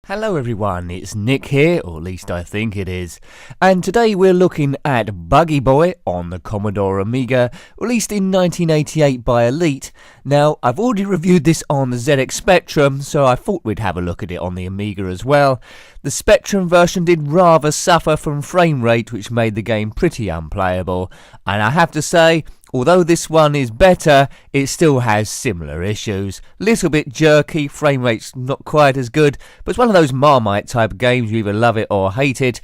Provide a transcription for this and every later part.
Hello everyone, it's Nick here, or at least I think it is, and today we're looking at Buggy Boy on the Commodore Amiga, released in 1988 by Elite. Now, I've already reviewed this on the ZX Spectrum, so I thought we'd have a look at it on the Amiga as well. The Spectrum version did rather suffer from frame rate, which made the game pretty unplayable, and I have to say, although this one is better, it still has similar issues. Little bit jerky, frame rate's not quite as good, but it's one of those Marmite type of games, you either love it or hate it.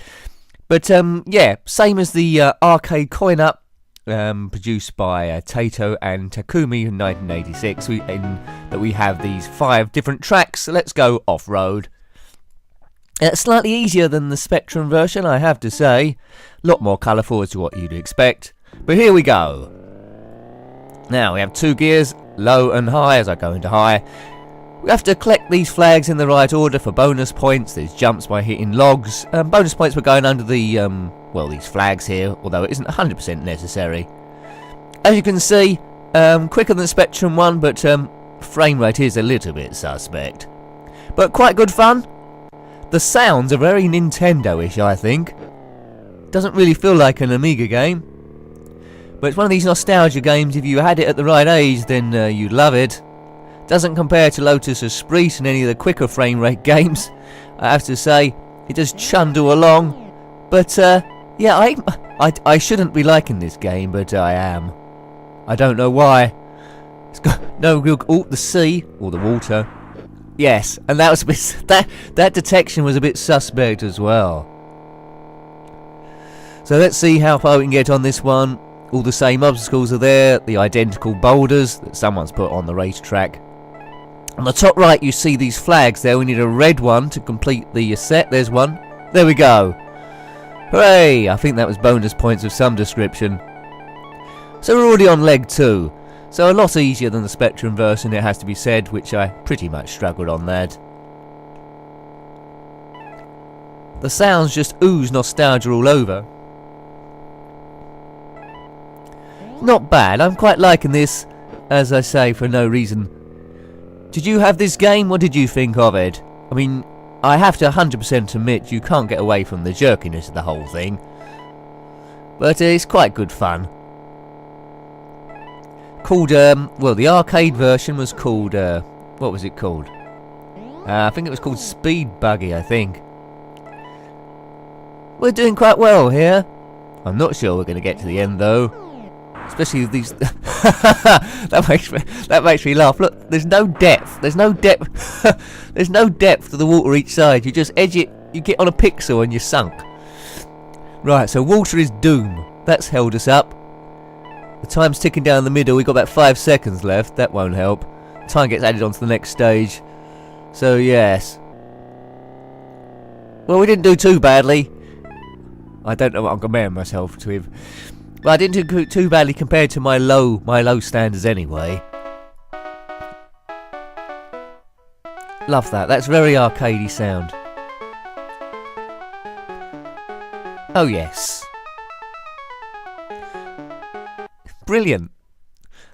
But yeah, same as the arcade coin-up, produced by Taito and Taksumi in 1986, that we have these 5 different tracks, so let's go off-road. Slightly easier than the Spectrum version, I have to say. A lot more colourful as to what you'd expect. But here we go. Now we have 2 gears, low and high. As I go into high, we have to collect these flags in the right order for bonus points. There's jumps by hitting logs. Bonus points were going under the these flags here, although it isn't 100% necessary. As you can see, quicker than Spectrum 1, but frame rate is a little bit suspect. But quite good fun. The sounds are very Nintendo-ish, I think. Doesn't really feel like an Amiga game. But it's one of these nostalgia games. If you had it at the right age, then you'd love it. Doesn't compare to Lotus Esprit and any of the quicker frame rate games, I have to say. It does chundle along. But yeah, I shouldn't be liking this game, but I am. I don't know why. It's got no real... Oh, the sea, or the water. Yes, and that was a bit, that detection was a bit suspect as well. So let's see how far we can get on this one. All the same obstacles are there, the identical boulders that someone's put on the racetrack. On the top right you see these flags there. We need a red one to complete the set. There's one. There we go. Hooray! I think that was bonus points of some description. So we're already on leg 2. So a lot easier than the Spectrum version, it has to be said, which I pretty much struggled on that. The sounds just ooze nostalgia all over. Not bad, I'm quite liking this, as I say, for no reason. Did you have this game? What did you think of it? I mean, I have to 100% admit you can't get away from the jerkiness of the whole thing. But it's quite good fun. Called, the arcade version was called, what was it called? I think it was called Speed Buggy, I think. We're doing quite well here. I'm not sure we're going to get to the end, though. Especially with these... that makes me laugh. Look, there's no depth. There's no depth. There's no depth to the water each side. You just edge it, you get on a pixel and you're sunk. Right, so water is doom. That's held us up. The time's ticking down the middle. We've got about 5 seconds left. That won't help. Time gets added on to the next stage. So, yes. Well, we didn't do too badly. I don't know what I'm comparing myself to him. But I didn't do too badly compared to my low standards anyway. Love that. That's very arcadey sound. Oh, yes. Brilliant.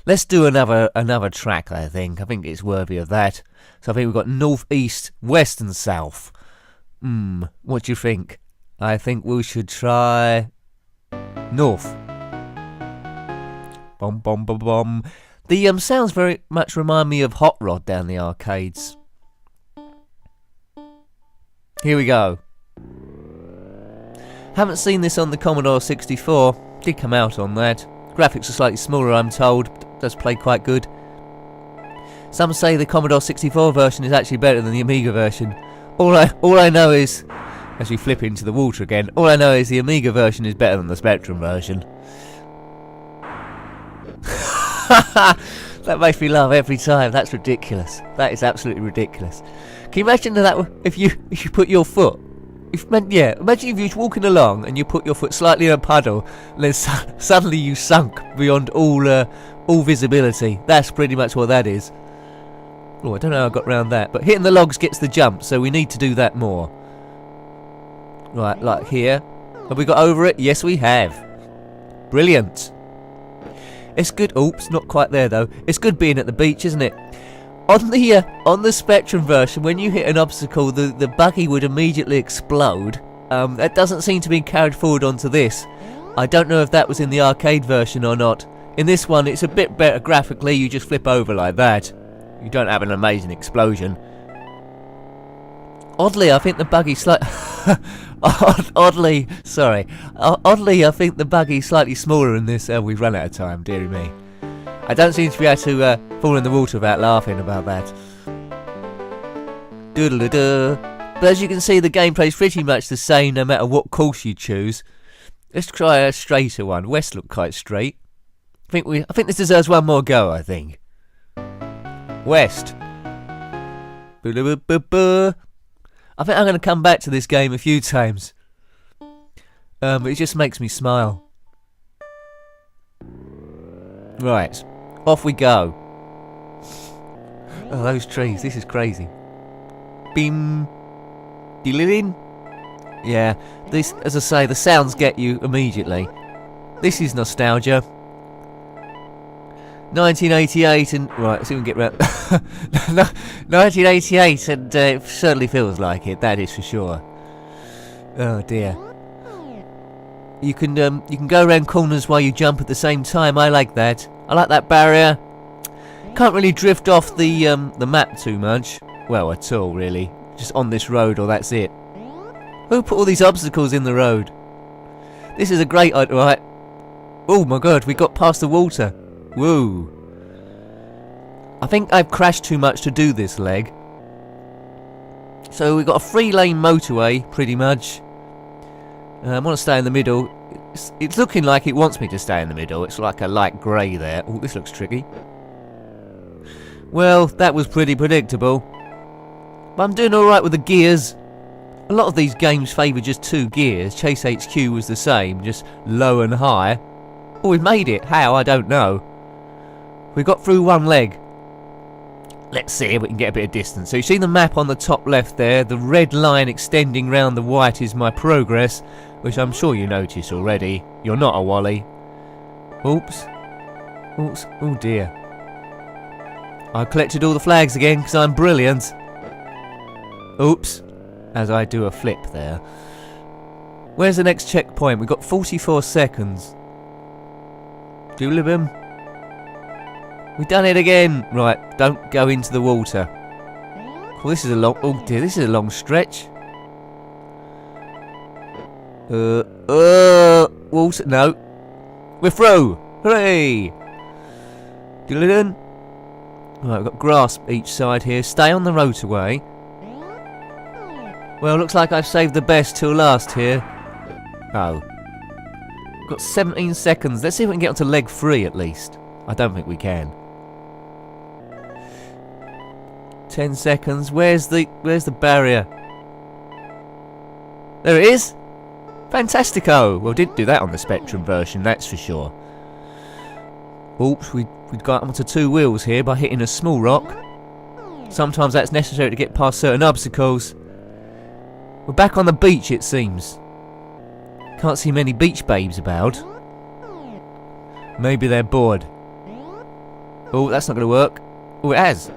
Let's do another track, I think. I think it's worthy of that. So I think we've got north, east, west and south. What do you think? I think we should try north. Bom bom bom bom. The sounds very much remind me of Hot Rod down the arcades. Here we go. Haven't seen this on the Commodore 64. Did come out on that. Graphics are slightly smaller, I'm told, but does play quite good. Some say the Commodore 64 version is actually better than the Amiga version. All I know is, as we flip into the water again, all I know is the Amiga version is better than the Spectrum version. That makes me laugh every time. That's ridiculous. That is absolutely ridiculous. Can you imagine that if you put your foot... imagine if you was walking along and you put your foot slightly in a puddle and then suddenly you sunk beyond all visibility. That's pretty much what that is. Oh, I don't know how I got around that. But hitting the logs gets the jump, so we need to do that more. Right, like here. Have we got over it? Yes, we have. Brilliant. It's good. Oops, not quite there though. It's good being at the beach, isn't it? on the Spectrum version, when you hit an obstacle, the buggy would immediately explode. That doesn't seem to be carried forward onto this. I don't know if that was in the arcade version or not. In this one, it's a bit better graphically. You just flip over like that. You don't have an amazing explosion. Oddly, I think the buggy's Oddly, I think the buggy's slightly smaller in this. We've run out of time, dearie me. I don't seem to be able to fall in the water without laughing about that. Doodle-doo. But as you can see, the gameplay's pretty much the same no matter what course you choose. Let's try a straighter one. West looked quite straight. I think this deserves one more go, I think. West. Boo-boo-boo-boo. I think I'm going to come back to this game a few times. It just makes me smile. Right, off we go. Oh, those trees, this is crazy. Bim. Dililin. Yeah, this, as I say, the sounds get you immediately. This is nostalgia. 1988 and... Right, let's see if we can get round... 1988 and it certainly feels like it, that is for sure. Oh dear. You can go around corners while you jump at the same time. I like that. I like that barrier. Can't really drift off the map too much. Well, at all really. Just on this road or that's it. Who put all these obstacles in the road? This is a great... Right. Oh my god, we got past the water. Whoa. I think I've crashed too much to do this leg. So we've got a 3-lane motorway, pretty much. I want to stay in the middle. It's looking like it wants me to stay in the middle. It's like a light grey there. Oh, this looks tricky. Well, that was pretty predictable. But I'm doing alright with the gears. A lot of these games favour just 2 gears. Chase HQ was the same, just low and high. Oh, we made it. How? I don't know. We got through one leg. Let's see if we can get a bit of distance. So you see the map on the top left there. The red line extending round the white is my progress, which I'm sure you noticed already. You're not a Wally. Oops. Oops. Oh dear. I collected all the flags again because I'm brilliant. Oops. As I do a flip there. Where's the next checkpoint? We've got 44 seconds. Doolibim. We've done it again. Right, don't go into the water. Oh, this is a long... Oh dear, this is a long stretch. Water... No. We're through. Hooray. Doolibim. Right, we've got grass each side here. Stay on the motorway. Well, looks like I've saved the best till last here. Oh. We've got 17 seconds. Let's see if we can get onto leg 3 at least. I don't think we can. 10 seconds. Where's the barrier? There it is. Fantastico. Well, didn't do that on the Spectrum version, that's for sure. Oops, we got onto 2 wheels here by hitting a small rock. Sometimes that's necessary to get past certain obstacles. We're back on the beach, it seems. Can't see many beach babes about. Maybe they're bored. Oh, that's not going to work. Oh, it has.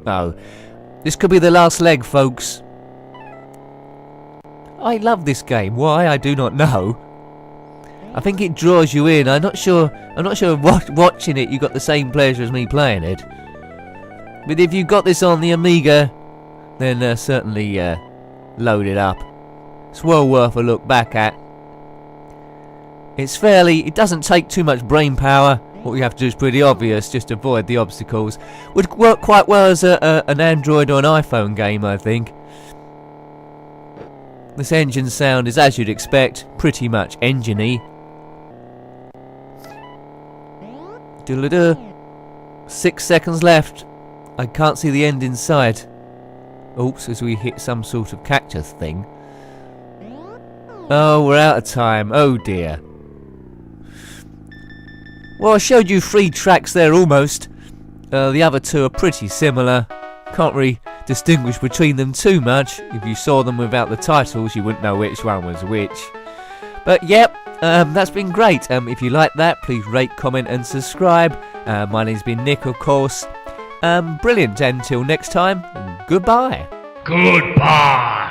Oh, this could be the last leg, folks. I love this game. Why? I do not know. I think it draws you in. I'm not sure watching it you got the same pleasure as me playing it. But if you got this on the Amiga, then certainly load it up. It's well worth a look back at. It doesn't take too much brain power. What you have to do is pretty obvious, just avoid the obstacles. Would work quite well as an Android or an iPhone game, I think. This engine sound is, as you'd expect, pretty much engine-y. Doodle-doo. 6 seconds left. I can't see the end in sight. Oops, as we hit some sort of cactus thing. Oh, we're out of time. Oh dear. Well, I showed you 3 tracks there almost. The other 2 are pretty similar. Can't really distinguish between them too much. If you saw them without the titles, you wouldn't know which one was which. But yep, that's been great. If you like that, please rate, comment and subscribe. My name's been Nick, of course. Brilliant. Until next time, goodbye. Goodbye.